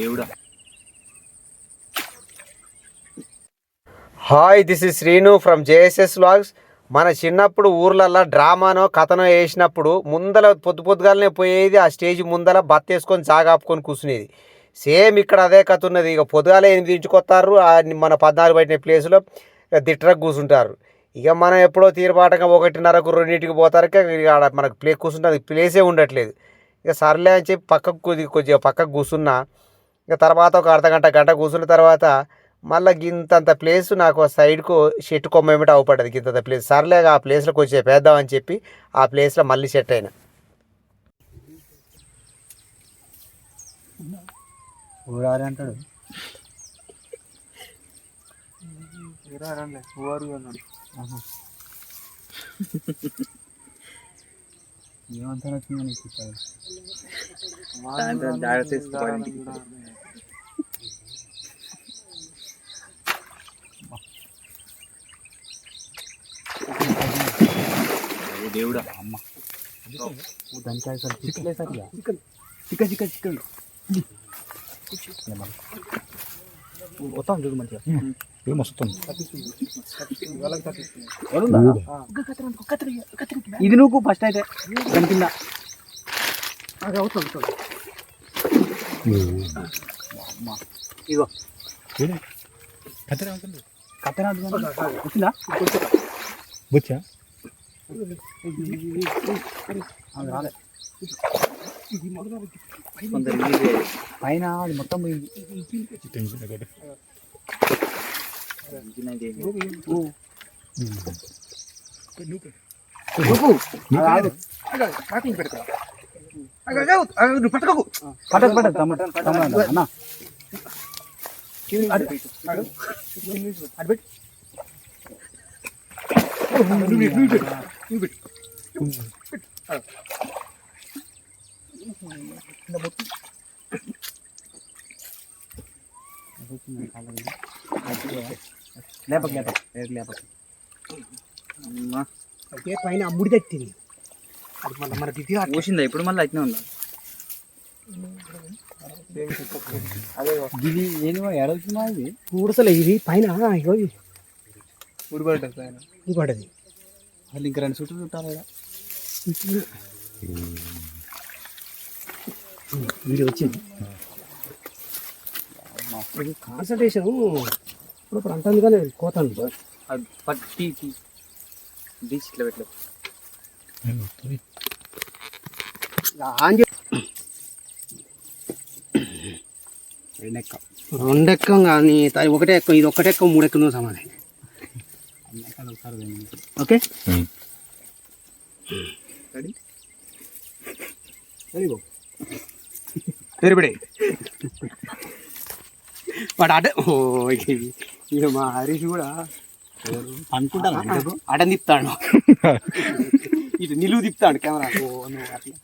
దేవుడా. Hi, this is Srinu from JSS vlogs. మన చిన్నప్పుడు ఊర్లల్లో డ్రామానో కథనో వేసినప్పుడు ముందల పొద్దుగాలనే పోయేది, ఆ స్టేజ్ ముందల బత్తేసుకొని జాగాపుకొని కూర్చునేది. సేమ్ ఇక్కడ అదే కథ ఉన్నది. ఇక పొద్దుగాల 8 కొత్తారు, మన 14 బయట ప్లేస్లో దిట్టరకు కూర్చుంటారు. ఇక మనం ఎప్పుడో తీరపాటంగా 1:30కు 2ంటికి పోతారు. ఇక మనకు కూర్చుంటుంది, ప్లేసే ఉండట్లేదు. ఇక సర్లే అని చెప్పి కొద్దిగా పక్కకు కూర్చున్నా. ఇక తర్వాత ఒక గంట కూర్చున్న తర్వాత మళ్ళీ గింతంత ప్లేస్ నాకు సైడ్కు చెట్టు కొమ్మ ఏమిటి అవపడ్డది. గింతంత ప్లేస్ సర్లే ఆ ప్లేస్లో కొంచెం వేద్దామని చెప్పి ఆ ప్లేస్లో మళ్ళీ సెట్ అయినా. అంటాడు ఏమంతా వచ్చిందని దేవుడా. అమ్మ దానికాయ సార్ చిక్కలే సార్. చికెన్ వస్తాం చూడు మంచిగా వస్తుంది. ఇది నువ్వు ఫస్ట్ అయితే దాని కింద ఇగో కత్తెర వచ్చిందా బొచ్చా రాలే పైన అది మొత్తం అయితే పైన అమ్ముడి తట్టింది. అది మళ్ళీ మన దిగి పోసిందా ఇప్పుడు మళ్ళీ అట్నే ఉందా? ఇది ఏమో ఏడవుతుందా? ఇది ఊడసలే ఇది పైన ఊడిపడ్డది. పైన ఊడిపడ్డది. మళ్ళీ ఇంకా 2 చుట్టూ చుట్టాలి. వీడియో వచ్చింది. కాన్సన్ట్రేషన్ ఇప్పుడు అంటుంది కానీ కోతాను పట్టి బీచ్ ఇట్లా పెట్టలేదు. రెండెక్కం కానీ ఒకటే ఎక్కం, ఇది ఒకటే ఎక్కం 3 ఎక్కం సమానం. ఓకే పెరిబడి వాడు అట ఇక మా హరీష్ కూడా అనుకుంటాను అట తిప్పుతాడు, ఇటు నిలువు తిప్పుతాడు కెమెరా. నువ్వు అట్లా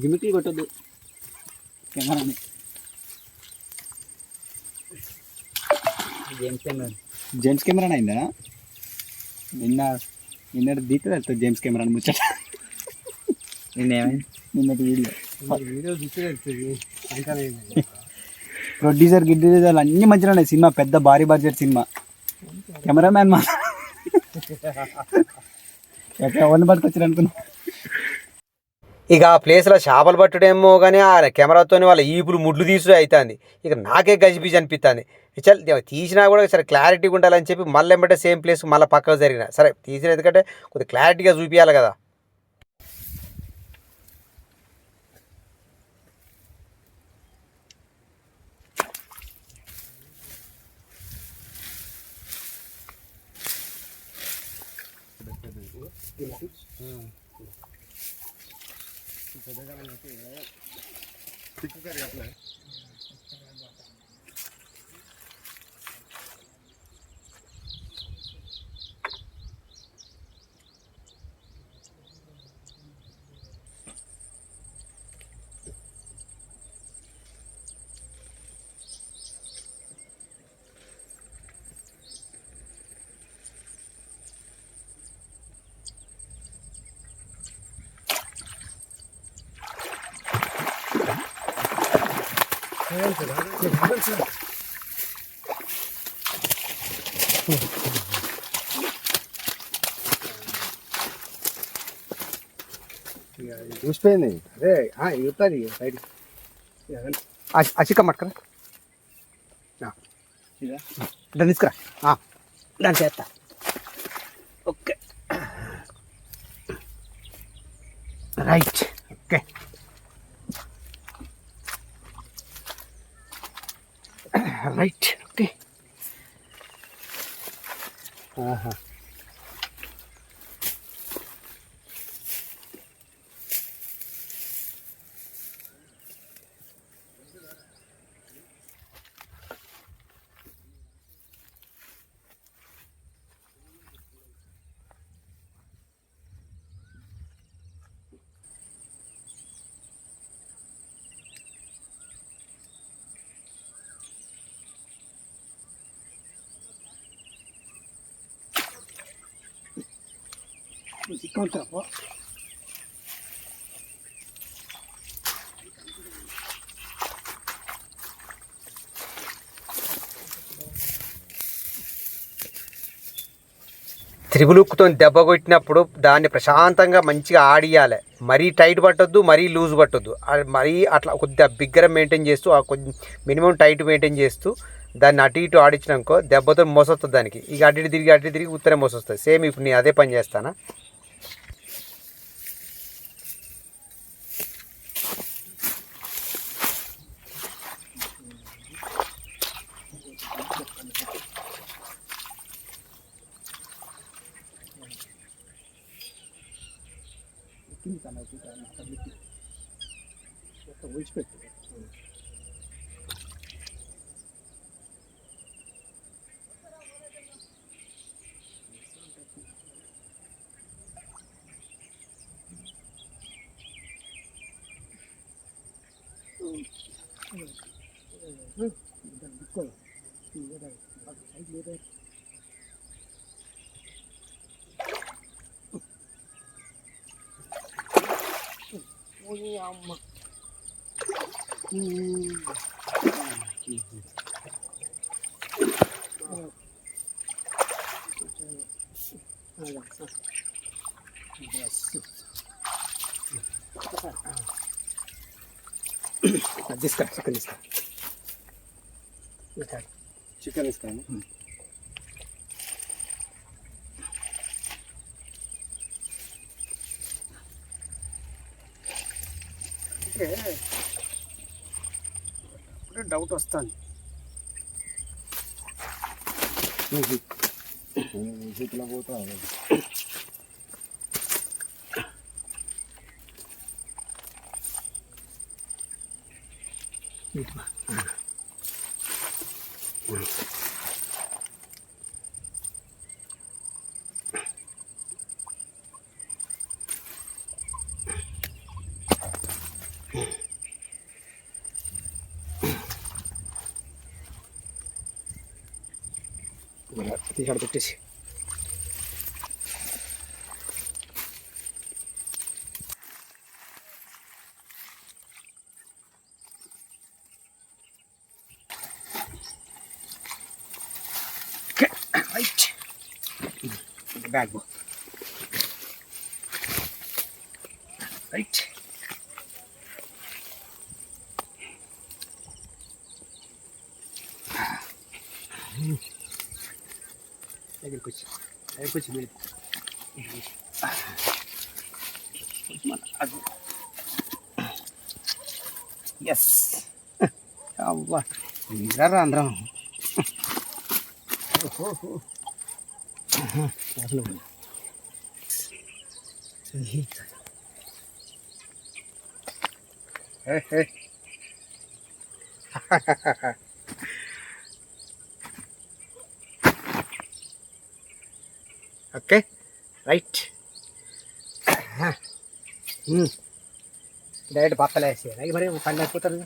గిమికలు కొట్టద్దు కెమెరాని. జేమ్స్ కెమెరా అయిందా? నిన్న దీంతో జేమ్స్ కెమెరా ముచ్చట. నిన్నటి వీడియో చూసి ప్రొడ్యూసర్ గిడ్యూసర్ అన్ని మంచిగా ఉన్నాయి. సినిమా పెద్ద భారీ బడ్జెట్ సినిమా. కెమెరామ్యాన్ మా ఎవరిని పట్టుకొచ్చారు అనుకున్నా. ఇక ఆ ప్లేస్లో చేపలు పట్టుడేమో కానీ ఆ కెమెరాతో వాళ్ళ ఈపులు ముడ్లు తీసుడు అవుతుంది. ఇక నాకే గజిబిజి అనిపిస్తుంది. చల్ తీసినా కూడా సరే క్లారిటీగా ఉండాలని చెప్పి మళ్ళీ ఏమంటే సేమ్ ప్లేస్ మళ్ళీ పక్కకు జరిగిన సరే తీసిన, ఎందుకంటే కొద్దిగా క్లారిటీగా చూపించాలి కదా. చూసిపోయింది అదే ఇగుతుంది సైడ్ అచిక మట్టుకరా దాన్ని తీసుకురా దాన్ని చేస్తా okay right okay right okay త్రిబులుక్కుతో దెబ్బ కొట్టినప్పుడు దాన్ని ప్రశాంతంగా మంచిగా ఆడియాలి. మరీ టైట్ పట్టొద్దు, మరీ లూజ్ పట్టొద్దు. మరీ అట్లా కొద్దిగా బిగ్గర మెయింటైన్ చేస్తూ కొంచెం మినిమం టైట్ మెయింటైన్ చేస్తూ దాన్ని అటు ఇటు ఆడించినాకో దెబ్బతో మోసొస్తుంది దానికి. ఇక అటు తిరిగి ఉత్తరే మోసొస్తుంది. సేమ్ ఇప్పుడు నేను అదే పని చేస్తానా. తీసుకురా చికెన్ తీసుకురా చికెన్ ఇస్తాను. ఇప్పుడే డౌట్ వస్తుంది. చేతిలో పోతా తీసాడు పెట్టేసి రైట్ బ్యాగ్ రైట్ దగ్గరికి వచ్చి మీరు ఎస్ అవ్వా ఇంకా అందరం అసలు ఓకే రైట్ డైరెక్ట్ బత్తలు వేసి మరి పని అయిపోతారు.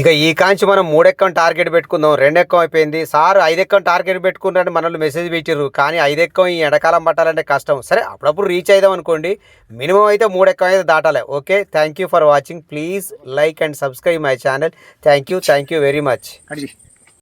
ఇక ఈ కాంచి మనం 3 ఎక్కం టార్గెట్ పెట్టుకుందాం. 2 ఎక్కం అయిపోయింది. సార్ 5 ఎక్కం టార్గెట్ పెట్టుకున్నారని మనల్ని మెసేజ్ పెట్టిర్రు. కానీ 5 ఎక్కం ఈ ఎండాకాలం పట్టాలంటే కష్టం. సరే అప్పుడప్పుడు రీచ్ అయిదాం అనుకోండి. మినిమం అయితే 3 ఎక్కం అయితే దాటాలి. Okay, thank you for watching. Please like and subscribe my channel. Thank you very much. అడిగి